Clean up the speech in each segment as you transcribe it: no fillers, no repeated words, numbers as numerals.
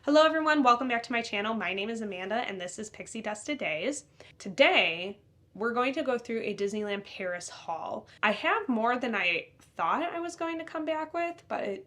Hello everyone, welcome back to my channel. My name is Amanda and this is Pixie Dusted Days. Today, we're going to go through a Disneyland Paris haul. I have more than I thought I was going to come back with, but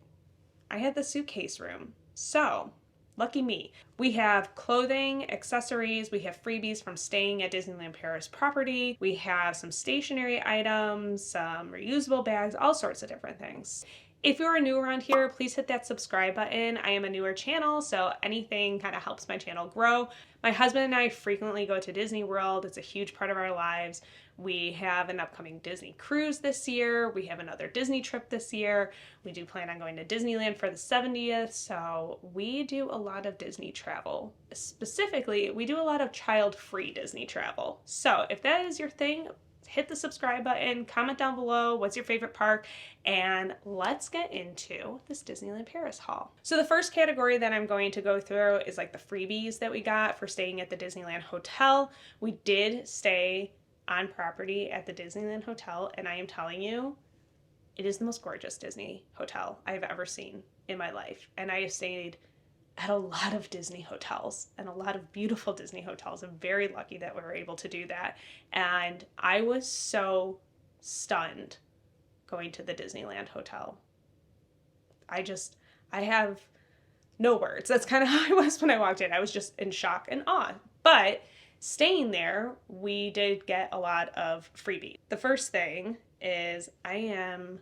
I had the suitcase room. So, lucky me. We have clothing, accessories, we have freebies from staying at Disneyland Paris property, we have some stationery items, some reusable bags, all sorts of different things. If you're new around here, please hit that subscribe button. I am a newer channel, so anything kind of helps my channel grow. My husband and I frequently go to Disney World. It's a huge part of our lives. We have an upcoming Disney cruise this year. We have another Disney trip this year. We do plan on going to Disneyland for the 70th, so we do a lot of Disney travel. Specifically, we do a lot of child-free Disney travel. So if that is your thing, hit the subscribe button, comment down below what's your favorite park, and let's get into this Disneyland Paris haul. So the first category that I'm going to go through is like the freebies that we got for staying at the Disneyland Hotel. We did stay on property at the Disneyland Hotel, and I am telling you, it is the most gorgeous Disney hotel I've ever seen in my life. And I have stayed at a lot of Disney hotels and a lot of beautiful Disney hotels. I'm very lucky that we were able to do that. And I was so stunned going to the Disneyland Hotel. I have no words. That's kind of how I was when I walked in. I was just in shock and awe. But staying there, we did get a lot of freebies. The first thing is I am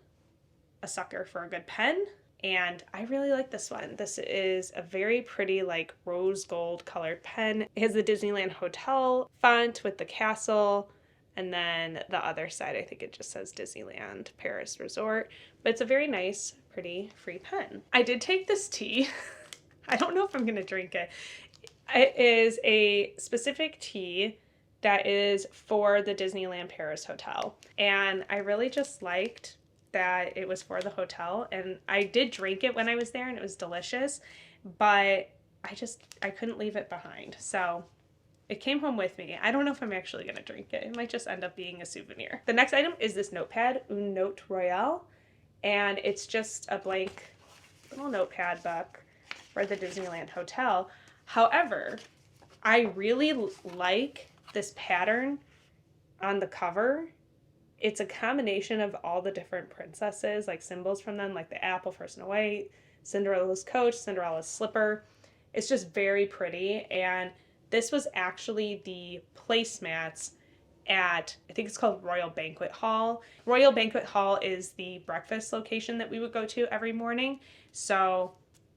a sucker for a good pen. And I really like this one. This is a very pretty, like, rose gold colored pen. It has the Disneyland Hotel font with the castle. And then the other side, I think it just says Disneyland Paris Resort. But it's a very nice, pretty, free pen. I did take this tea. I don't know if I'm going to drink it. It is a specific tea that is for the Disneyland Paris Hotel. And I really just liked that it was for the hotel, and I did drink it when I was there and it was delicious, but I couldn't leave it behind. So it came home with me. I don't know if I'm actually going to drink it. It might just end up being a souvenir. The next item is this notepad, Une Note Royale, and it's just a blank little notepad book for the Disneyland Hotel. However, I really like this pattern on the cover. It's a combination of all the different princesses, like symbols from them, like the apple for Snow White, Cinderella's coach, Cinderella's slipper. It's just very pretty. And this was actually the placemats at, I think it's called Royal Banquet Hall. Royal Banquet Hall is the breakfast location that we would go to every morning. So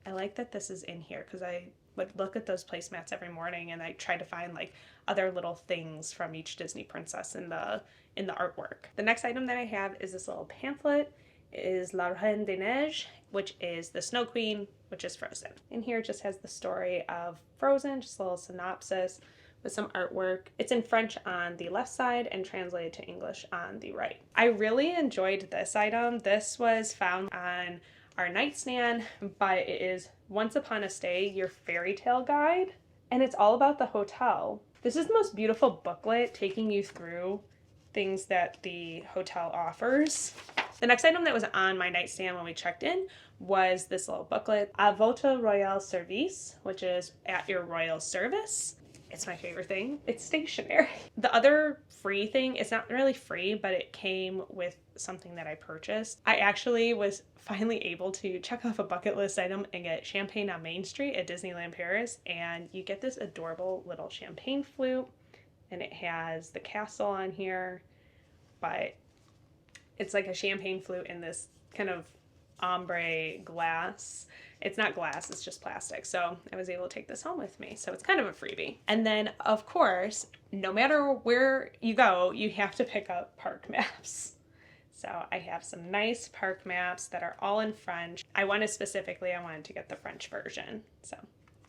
I like that this is in here because I would look at those placemats every morning and I try to find like other little things from each Disney princess in the artwork. The next item that I have is this little pamphlet. It is La Reine des Neiges, which is the Snow Queen, which is Frozen. In here it just has the story of Frozen, just a little synopsis with some artwork. It's in French on the left side and translated to English on the right. I really enjoyed this item. This was found on our nightstand, but it is Once Upon a Stay, Your Fairy Tale Guide, and it's all about the hotel. This is the most beautiful booklet taking you through things that the hotel offers. The next item that was on my nightstand when we checked in was this little booklet, À votre royal service, which is at your royal service. It's my favorite thing. It's stationery. The other free thing, it's not really free, but it came with something that I purchased. I actually was finally able to check off a bucket list item and get champagne on Main Street at Disneyland Paris. And you get this adorable little champagne flute, and it has the castle on here, but it's like a champagne flute in this kind of ombre glass. It's not glass, it's just plastic. So I was able to take this home with me. So it's kind of a freebie. And then, of course, no matter where you go, you have to pick up park maps. So I have some nice park maps that are all in French. I wanted to get the French version. So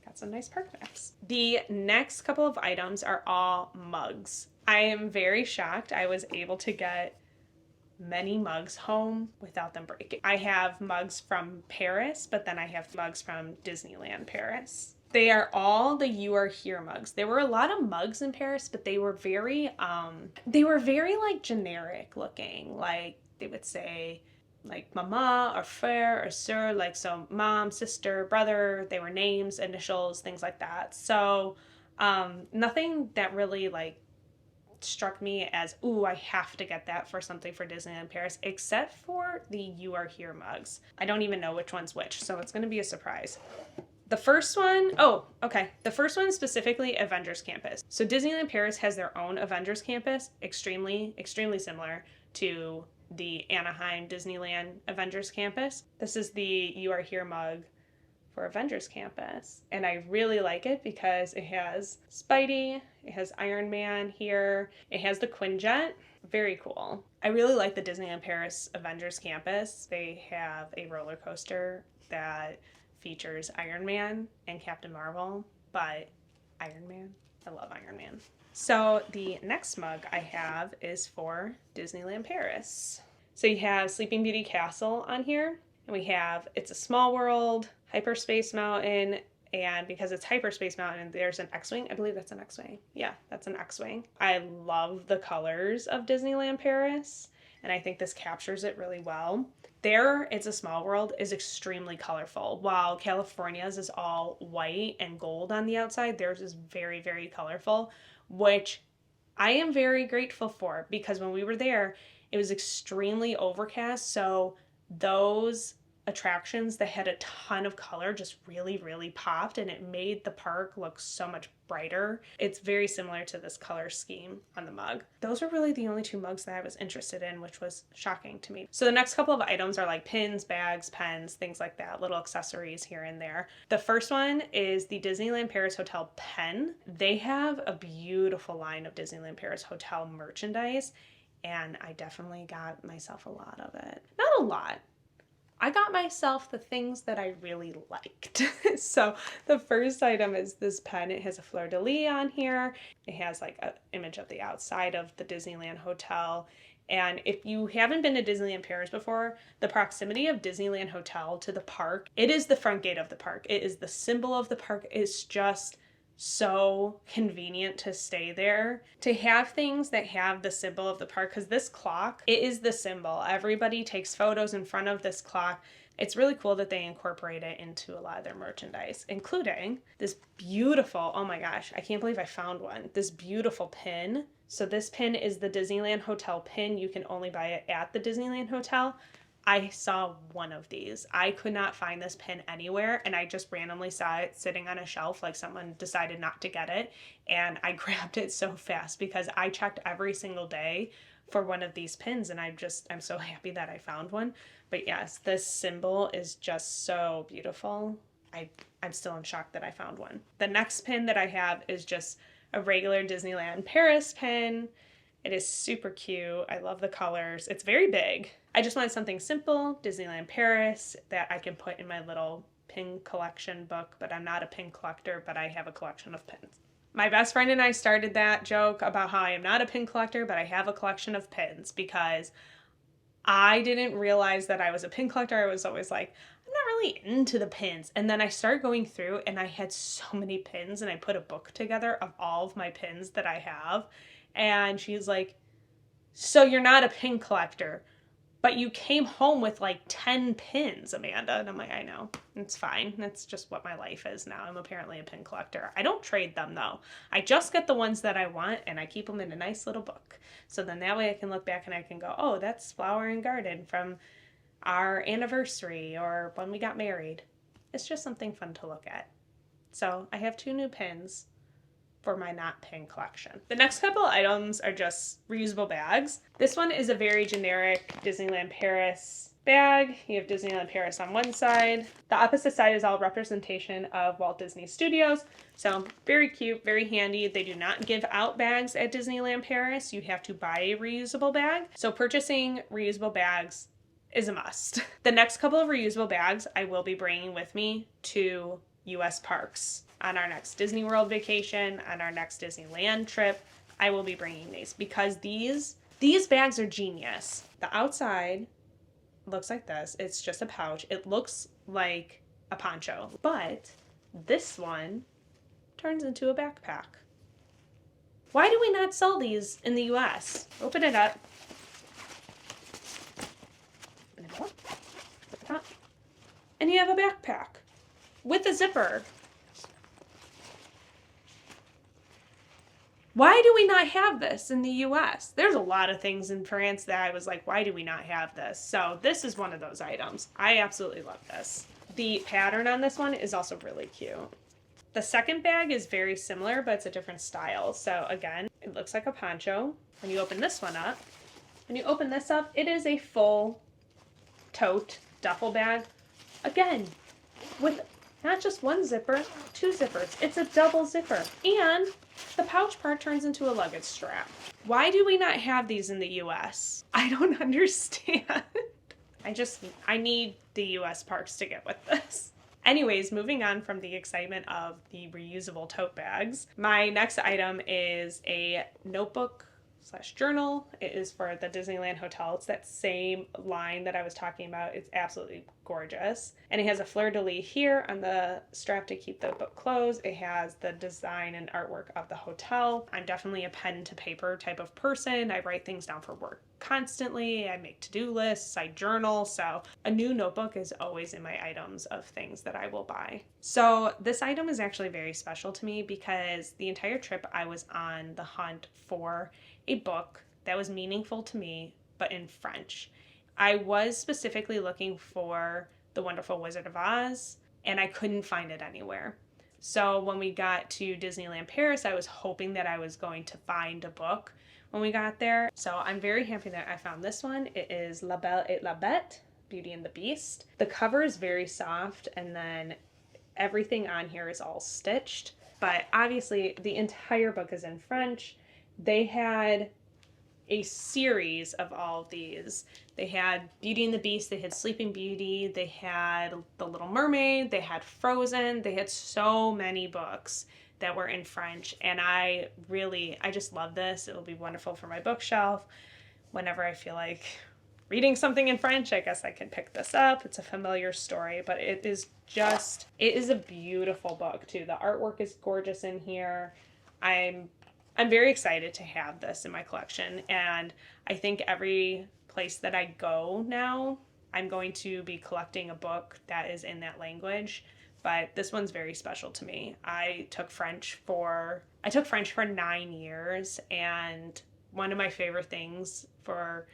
got some nice park maps. The next couple of items are all mugs. I am very shocked I was able to get many mugs home without them breaking. I have mugs from Paris, but then I have mugs from Disneyland Paris. They are all the You Are Here mugs. There were a lot of mugs in Paris, but they were very like generic looking. Like they would say like mama or frère or sœur, like so mom, sister, brother, they were names, initials, things like that. So nothing that really like struck me as, ooh, I have to get that for something for Disneyland Paris, except for the You Are Here mugs. I don't even know which one's which, so it's going to be a surprise. The first one, oh, okay. The first one is specifically Avengers Campus. So Disneyland Paris has their own Avengers Campus, extremely similar to the Anaheim Disneyland Avengers Campus. This is the You Are Here mug for Avengers Campus. And I really like it because it has Spidey, it has Iron Man here, it has the Quinjet. Very cool. I really like the Disneyland Paris Avengers Campus. They have a roller coaster that features Iron Man and Captain Marvel, but Iron Man, I love Iron Man. So the next mug I have is for Disneyland Paris. So you have Sleeping Beauty Castle on here, and we have It's a Small World, Hyperspace Mountain, and because it's Hyperspace Mountain, there's an X-Wing. I believe that's an X-Wing. Yeah, that's an X-Wing. I love the colors of Disneyland Paris, and I think this captures it really well. There, It's a Small World is extremely colorful. While California's is all white and gold on the outside, theirs is very colorful, which I am very grateful for, because when we were there, it was extremely overcast, so those attractions that had a ton of color just really popped, and it made the park look so much brighter. It's very similar to this color scheme on the mug. Those are really the only two mugs that I was interested in, which was shocking to me. So the next couple of items are like pins, bags, pens, things like that, little accessories here and there. The first one is the Disneyland Paris Hotel pen. They have a beautiful line of Disneyland Paris Hotel merchandise, and I definitely got myself a lot of it. Not a lot. I got myself the things that I really liked. So the first item is this pen. It has a fleur-de-lis on here. It has like an image of the outside of the Disneyland Hotel. And if you haven't been to Disneyland Paris before, the proximity of Disneyland Hotel to the park, it is the front gate of the park. It is the symbol of the park. It's just so convenient to stay there, to have things that have the symbol of the park, because this clock, it is the symbol. Everybody takes photos in front of this clock. It's really cool that they incorporate it into a lot of their merchandise, including this beautiful, oh my gosh, I can't believe I found one, this beautiful pin. So this pin is the Disneyland Hotel pin. You can only buy it at the Disneyland Hotel. I saw one of these. I could not find this pin anywhere, and I just randomly saw it sitting on a shelf, like someone decided not to get it, and I grabbed it so fast because I checked every single day for one of these pins, and I'm so happy that I found one. But yes, this symbol is just so beautiful. I'm still in shock that I found one. The next pin that I have is just a regular Disneyland Paris pin. It is super cute. I love the colors. It's very big. I just wanted something simple, Disneyland Paris, that I can put in my little pin collection book, but I'm not a pin collector, but I have a collection of pins. My best friend and I started that joke about how I am not a pin collector, but I have a collection of pins, because I didn't realize that I was a pin collector. I was always like, I'm not really into the pins. And then I started going through, and I had so many pins, and I put a book together of all of my pins that I have. And she's like, so you're not a pin collector, but you came home with like 10 pins, Amanda. And I'm like, I know, it's fine. That's just what my life is now. I'm apparently a pin collector. I don't trade them though. I just get the ones that I want, and I keep them in a nice little book. So then that way I can look back and I can go, oh, that's Flower and Garden from our anniversary or when we got married. It's just something fun to look at. So I have 2 new pins for my not pin collection. The next couple items are just reusable bags. This one is a very generic Disneyland Paris bag. You have Disneyland Paris on one side. The opposite side is all representation of Walt Disney Studios. So very cute, very handy. They do not give out bags at Disneyland Paris. You have to buy a reusable bag. So purchasing reusable bags is a must. The next couple of reusable bags I will be bringing with me to US parks. On our next Disney World vacation, on our next Disneyland trip, I will be bringing these, because these bags are genius. The outside looks like this. It's just a pouch. It looks like a poncho, but this one turns into a backpack. Why do we not sell these in the US? Open it up. And you have a backpack with a zipper. Why do we not have this in the US? There's a lot of things in France that I was like, why do we not have this? So this is one of those items. I absolutely love this. The pattern on this one is also really cute. The second bag is very similar, but it's a different style. So again, it looks like a poncho. When you open this one up, it is a full tote duffel bag. Again, with not just one zipper, two zippers. It's a double zipper. And the pouch part turns into a luggage strap. Why do we not have these in the US? I don't understand. I need the US parks to get with this. Anyways, moving on from the excitement of the reusable tote bags, my next item is a notebook / journal. It is for the Disneyland Hotel. It's that same line that I was talking about. It's absolutely gorgeous. And it has a fleur-de-lis here on the strap to keep the book closed. It has the design and artwork of the hotel. I'm definitely a pen to paper type of person. I write things down for work constantly. I make to-do lists. I journal. So a new notebook is always in my items of things that I will buy. So this item is actually very special to me because the entire trip I was on the hunt for a book that was meaningful to me, but in French. I was specifically looking for The Wonderful Wizard of Oz, and I couldn't find it anywhere. So when we got to Disneyland Paris, I was hoping that I was going to find a book when we got there. So I'm very happy that I found this one. It is La Belle et la Bête, Beauty and the Beast. The cover is very soft, and then everything on here is all stitched. But obviously, the entire book is in French. They had a series of all of these. They had Beauty and the Beast, they had Sleeping Beauty, they had The Little Mermaid, they had Frozen, they had so many books that were in French, and I just love this. It'll be wonderful for my bookshelf. Whenever I feel like reading something in French, I guess I can pick this up. It's a familiar story, but it is a beautiful book too. The artwork is gorgeous in here. I'm very excited to have this in my collection, and I think every place that I go now, I'm going to be collecting a book that is in that language, but this one's very special to me. I took French for 9 years, and one of my favorite things for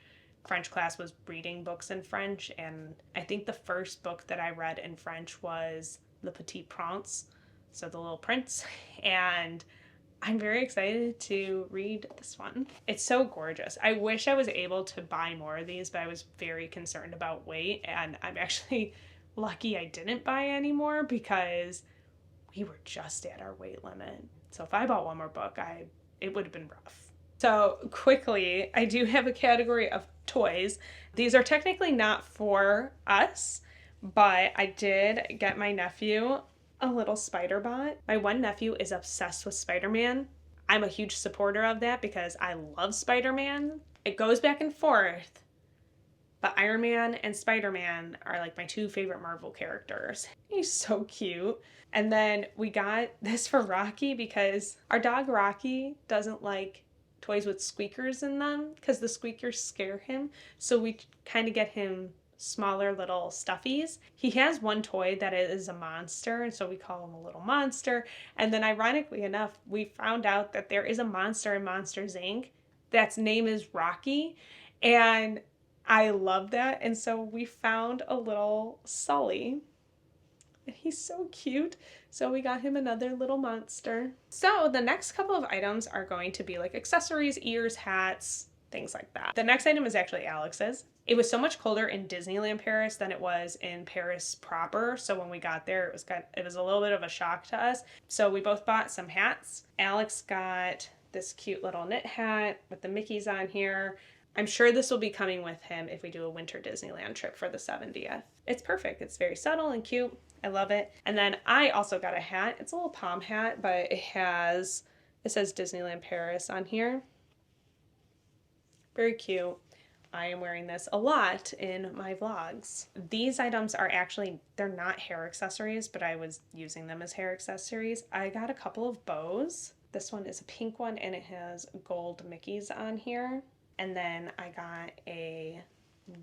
French class was reading books in French, and I think the first book that I read in French was Le Petit Prince, so The Little Prince, and I'm very excited to read this one. It's so gorgeous. I wish I was able to buy more of these, but I was very concerned about weight, and I'm actually lucky I didn't buy any more because we were just at our weight limit. So if I bought one more book, it would have been rough. So quickly, I do have a category of toys. These are technically not for us, but I did get my nephew a little spider bot. My one nephew is obsessed with Spider-Man. I'm a huge supporter of that because I love Spider-Man. It goes back and forth, but Iron Man and Spider-Man are like my two favorite Marvel characters. He's so cute. And then we got this for Rocky because our dog Rocky doesn't like toys with squeakers in them because the squeakers scare him. So we kind of get him smaller little stuffies. He has one toy that is a monster, and so we call him a little monster. And then ironically enough, we found out that there is a monster in Monsters Inc. that's name is Rocky, and I love that. And so we found a little Sully, and he's so cute. So we got him another little monster. So the next couple of items are going to be like accessories, ears, hats, things like that. The next item is actually Alex's. It was so much colder in Disneyland Paris than it was in Paris proper. So when we got there, it was a little bit of a shock to us. So we both bought some hats. Alex got this cute little knit hat with the Mickeys on here. I'm sure this will be coming with him if we do a winter Disneyland trip for the 70th. It's perfect. It's very subtle and cute. I love it. And then I also got a hat. It's a little palm hat, but it says Disneyland Paris on here. Very cute. I am wearing this a lot in my vlogs. These items are they're not hair accessories, but I was using them as hair accessories. I got a couple of bows. This one is a pink one and it has gold Mickeys on here. And then I got a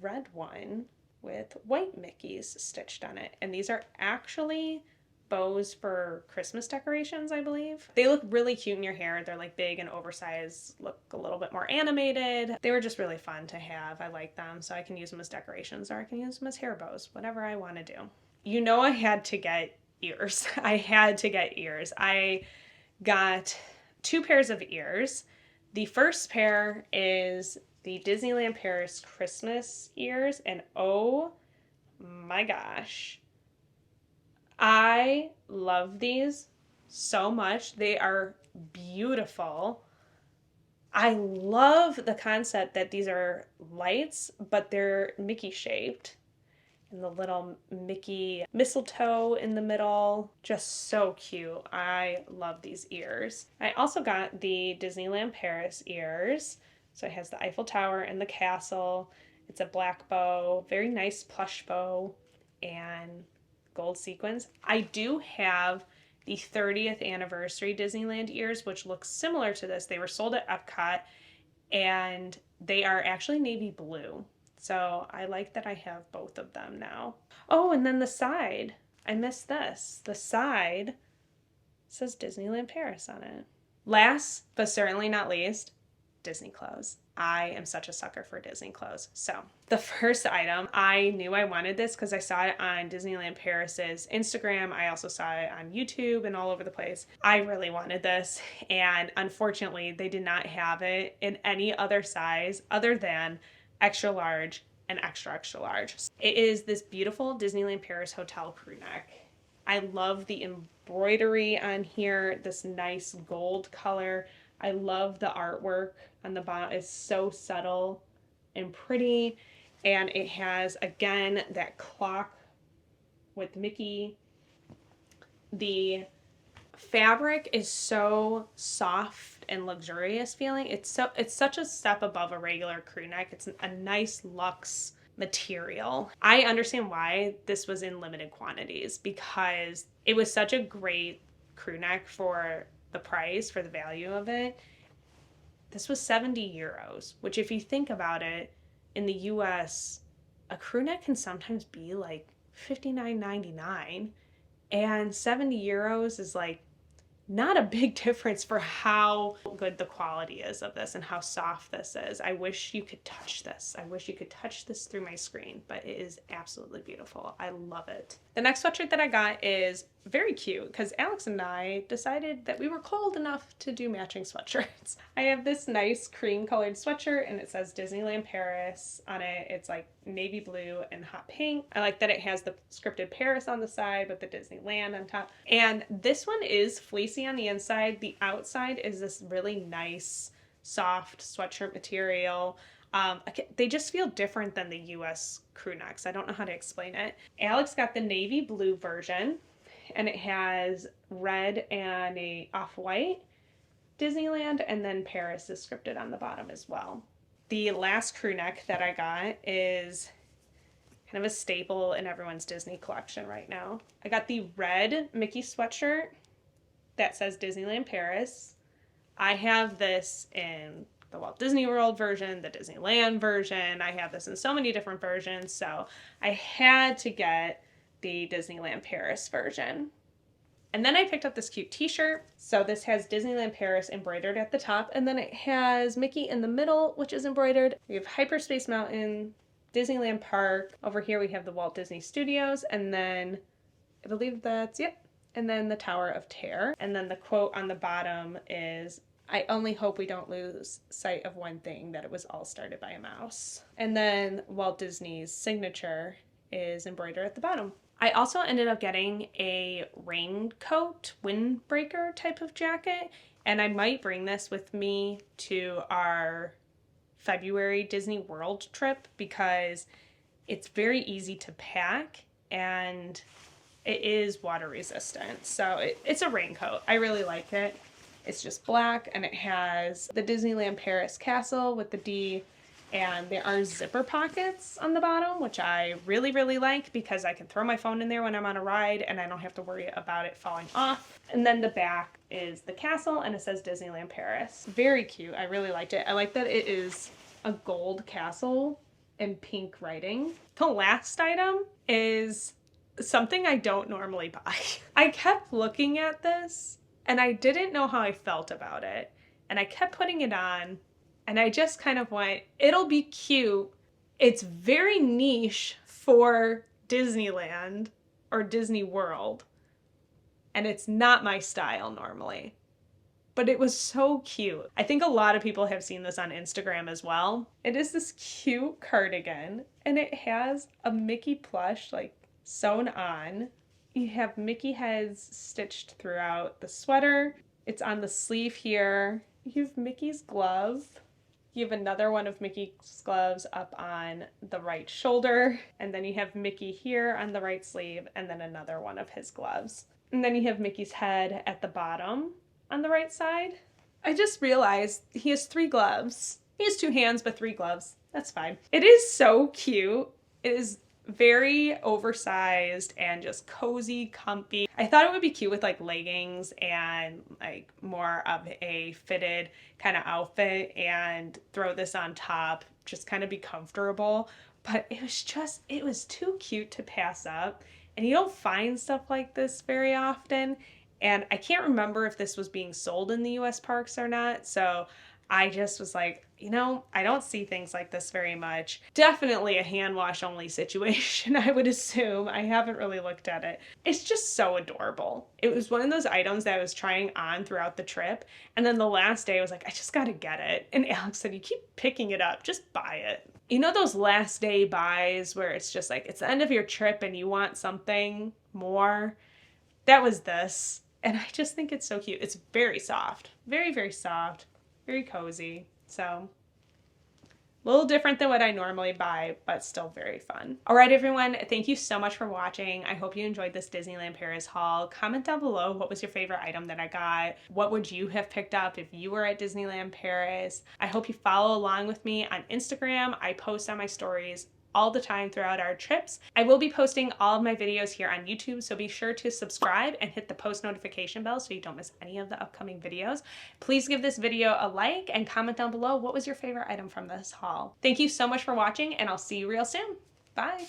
red one with white Mickeys stitched on it. And these are actually bows for Christmas decorations, I believe. They look really cute in your hair. They're like big and oversized, look a little bit more animated. They were just really fun to have. I like them, so I can use them as decorations or I can use them as hair bows, whatever I want to do. You know, I had to get ears. I had to get ears. I got 2 pairs of ears. The first pair is the Disneyland Paris Christmas ears, and oh my gosh, I love these so much. They are beautiful. I love the concept that these are lights, but they're Mickey shaped. And the little Mickey mistletoe in the middle. Just so cute. I love these ears. I also got the Disneyland Paris ears. So it has the Eiffel Tower and the castle. It's a black bow, very nice plush bow, and gold sequins. I do have the 30th anniversary Disneyland ears, which look similar to this. They were sold at Epcot, and they are actually navy blue. So I like that I have both of them now. Oh, and then the side. I missed this. The side says Disneyland Paris on it. Last, but certainly not least, Disney clothes. I am such a sucker for Disney clothes. So the first item, I knew I wanted this because I saw it on Disneyland Paris's Instagram. I also saw it on YouTube and all over the place. I really wanted this, and unfortunately they did not have it in any other size other than extra large and extra, extra large. It is this beautiful Disneyland Paris hotel crew neck. I love the embroidery on here, this nice gold color. I love the artwork on the bottom. It's so subtle and pretty. And it has, again, that clock with Mickey. The fabric is so soft and luxurious feeling. It's such a step above a regular crew neck. It's a nice luxe material. I understand why this was in limited quantities because it was such a great crew neck for the price, for the value of it. This was 70 euros, which if you think about it, in the US, a crew neck can sometimes be like $59.99, and 70 euros is like not a big difference for how good the quality is of this and how soft this is. I wish you could touch this. I wish you could touch this through my screen, but it is absolutely beautiful. I love it. The next sweatshirt that I got is very cute because Alex and I decided that we were cold enough to do matching sweatshirts. I have this nice cream colored sweatshirt and it says Disneyland Paris on it. It's like navy blue and hot pink. I like that it has the scripted Paris on the side with the Disneyland on top. And this one is fleecy on the inside. The outside is this really nice soft sweatshirt material. They just feel different than the US crew necks. I don't know how to explain it. Alex got the navy blue version, and it has red and a off-white Disneyland, and then Paris is scripted on the bottom as well. The last crew neck that I got is kind of a staple in everyone's Disney collection right now. I got the red Mickey sweatshirt that says Disneyland Paris. I have this in the Walt Disney World version, the Disneyland version. I have this in so many different versions, so I had to get the Disneyland Paris version. And then I picked up this cute t-shirt. So this has Disneyland Paris embroidered at the top, and then it has Mickey in the middle, which is embroidered. We have Hyperspace Mountain, Disneyland Park. Over here we have the Walt Disney Studios, and then I believe that's, yep, and then the Tower of Terror. And then the quote on the bottom is, "I only hope we don't lose sight of one thing, that it was all started by a mouse." And then Walt Disney's signature is embroidered at the bottom. I also ended up getting a raincoat, windbreaker type of jacket, and I might bring this with me to our February Disney World trip because it's very easy to pack and it is water resistant. So it's a raincoat. I really like it. It's just black and it has the Disneyland Paris castle with the D, and there are zipper pockets on the bottom, which I really, really like because I can throw my phone in there when I'm on a ride and I don't have to worry about it falling off. And then the back is the castle and it says Disneyland Paris. Very cute. I really liked it. I like that it is a gold castle and pink writing. The last item is something I don't normally buy. I kept looking at this and I didn't know how I felt about it. And I kept putting it on and I just kind of went, it'll be cute. It's very niche for Disneyland or Disney World. And it's not my style normally. But it was so cute. I think a lot of people have seen this on Instagram as well. It is this cute cardigan and it has a Mickey plush like sewn on. You have Mickey heads stitched throughout the sweater. It's on the sleeve here. You have Mickey's glove. You have another one of Mickey's gloves up on the right shoulder. And then you have Mickey here on the right sleeve and then another one of his gloves. And then you have Mickey's head at the bottom on the right side. I just realized he has 3 gloves. He has 2 hands, but 3 gloves. That's fine. It is so cute. It is very oversized and just cozy, comfy. I thought it would be cute with like leggings and like more of a fitted kind of outfit and throw this on top, just kind of be comfortable. But it was too cute to pass up. And you don't find stuff like this very often. And I can't remember if this was being sold in the US parks or not. So I just was like, you know, I don't see things like this very much. Definitely a hand wash only situation, I would assume. I haven't really looked at it. It's just so adorable. It was one of those items that I was trying on throughout the trip. And then the last day I was like, I just gotta get it. And Alex said, you keep picking it up, just buy it. You know those last day buys where it's just like, it's the end of your trip and you want something more? That was this. And I just think it's so cute. It's very soft, very, very soft, very cozy. So a little different than what I normally buy, but still very fun. All right, everyone, thank you so much for watching. I hope you enjoyed this Disneyland Paris haul. Comment down below what was your favorite item that I got. What would you have picked up if you were at Disneyland Paris? I hope you follow along with me on Instagram. I post on my stories all the time throughout our trips. I will be posting all of my videos here on YouTube, so be sure to subscribe and hit the post notification bell so you don't miss any of the upcoming videos. Please give this video a like and comment down below what was your favorite item from this haul. Thank you so much for watching and I'll see you real soon. Bye.